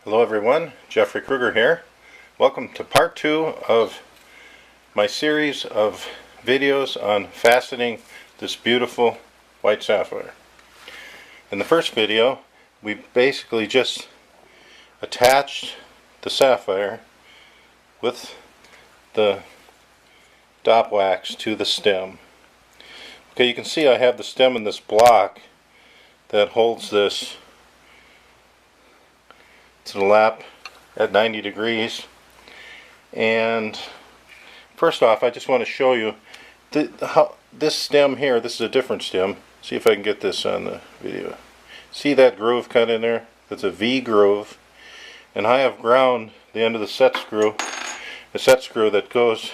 Hello everyone, Jeffrey Krueger here. Welcome to part 2 of my series of videos on faceting this beautiful white sapphire. In the first video, we basically just attached the sapphire with the dop wax to the stem. Okay, you can see I have the stem in this block that holds this to the lap at 90 degrees. And first off, I just want to show you how this stem here, this is a different stem. See if I can get this on the video. See that groove cut in there? That's a V groove. And I have ground the end of the set screw that goes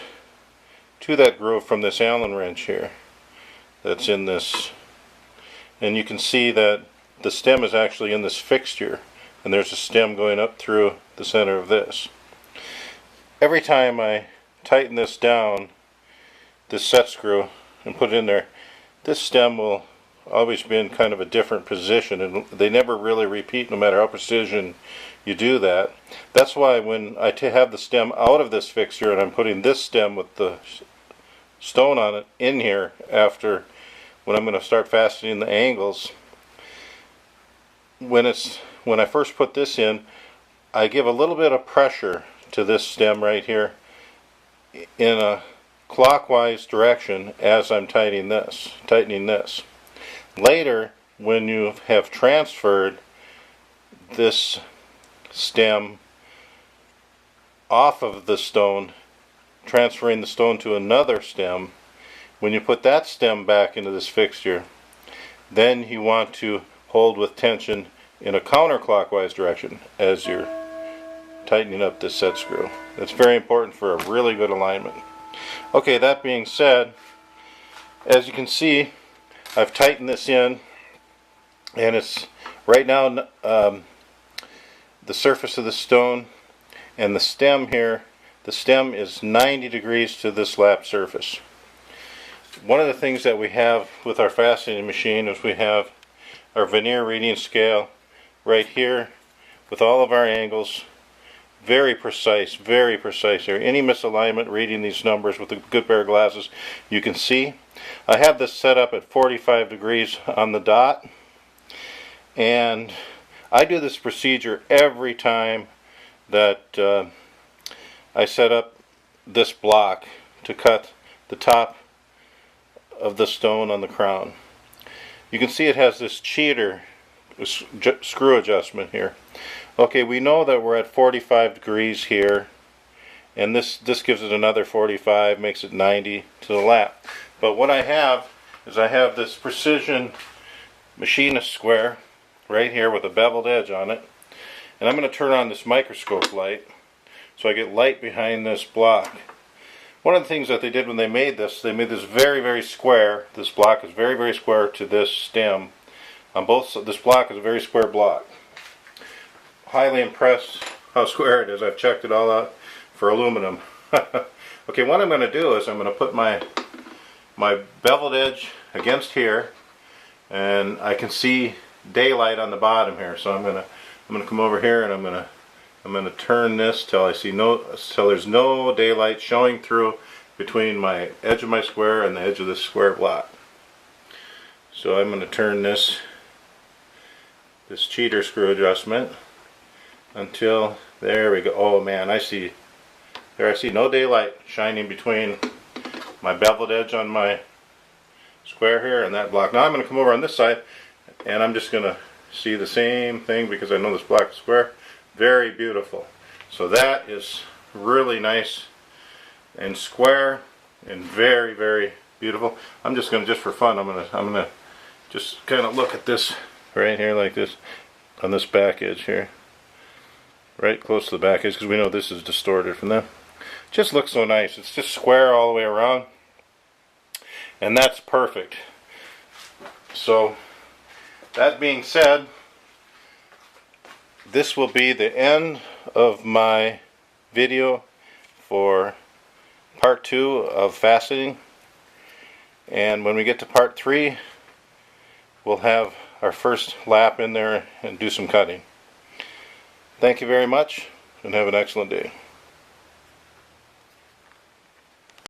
to that groove from this Allen wrench here that's in this. And you can see that the stem is actually in this fixture, and there's a stem going up through the center of this. Every time I tighten this down, this set screw, and put it in there, this stem will always be in kind of a different position, and they never really repeat no matter how precision you do that. That's why when I have the stem out of this fixture and I'm putting this stem with the stone on it in here after when I'm going to start fastening the angles, when I first put this in, I give a little bit of pressure to this stem right here in a clockwise direction as I'm tightening this. Later, when you have transferred this stem off of the stone, transferring the stone to another stem, when you put that stem back into this fixture, then you want to hold with tension in a counterclockwise direction as you're tightening up this set screw. That's very important for a really good alignment. Okay, that being said, as you can see, I've tightened this in, and it's right now the surface of the stone and the stem here, the stem is 90 degrees to this lap surface. One of the things that we have with our fastening machine is we have our vernier reading scale right here with all of our angles, very precise here. Any misalignment reading these numbers with a good pair of glasses, you can see. I have this set up at 45 degrees on the dot, and I do this procedure every time that I set up this block to cut the top of the stone on the crown. You can see it has this cheater screw adjustment here. Okay, we know that we're at 45 degrees here, and this gives it another 45, makes it 90 to the lap. But what I have is I have this precision machinist square right here with a beveled edge on it, and I'm going to turn on this microscope light so I get light behind this block. One of the things that they did when they made this very, very square. This block is very, very square to this stem. On both, this block is a very square block. Highly impressed how square it is. I've checked it all out for aluminum. Okay, what I'm going to do is I'm going to put my beveled edge against here, and I can see daylight on the bottom here. So I'm going to come over here, and I'm going to turn this till there's no daylight showing through between my edge of my square and the edge of this square block. So I'm going to turn this cheater screw adjustment until, there we go. Oh man, I see no daylight shining between my beveled edge on my square here and that block. Now I'm going to come over on this side, and I'm just going to see the same thing because I know this block is square. Very beautiful. So that is really nice and square and very, very beautiful. I'm just going to, just for fun, I'm going to just kind of look at this right here like this on this back edge here, right close to the back edge, because we know this is distorted from them. Just looks so nice. It's just square all the way around, and that's perfect. So that being said, this will be the end of my video for part 2 of faceting, and when we get to part 3, we'll have our first lap in there and do some cutting. Thank you very much, and have an excellent day.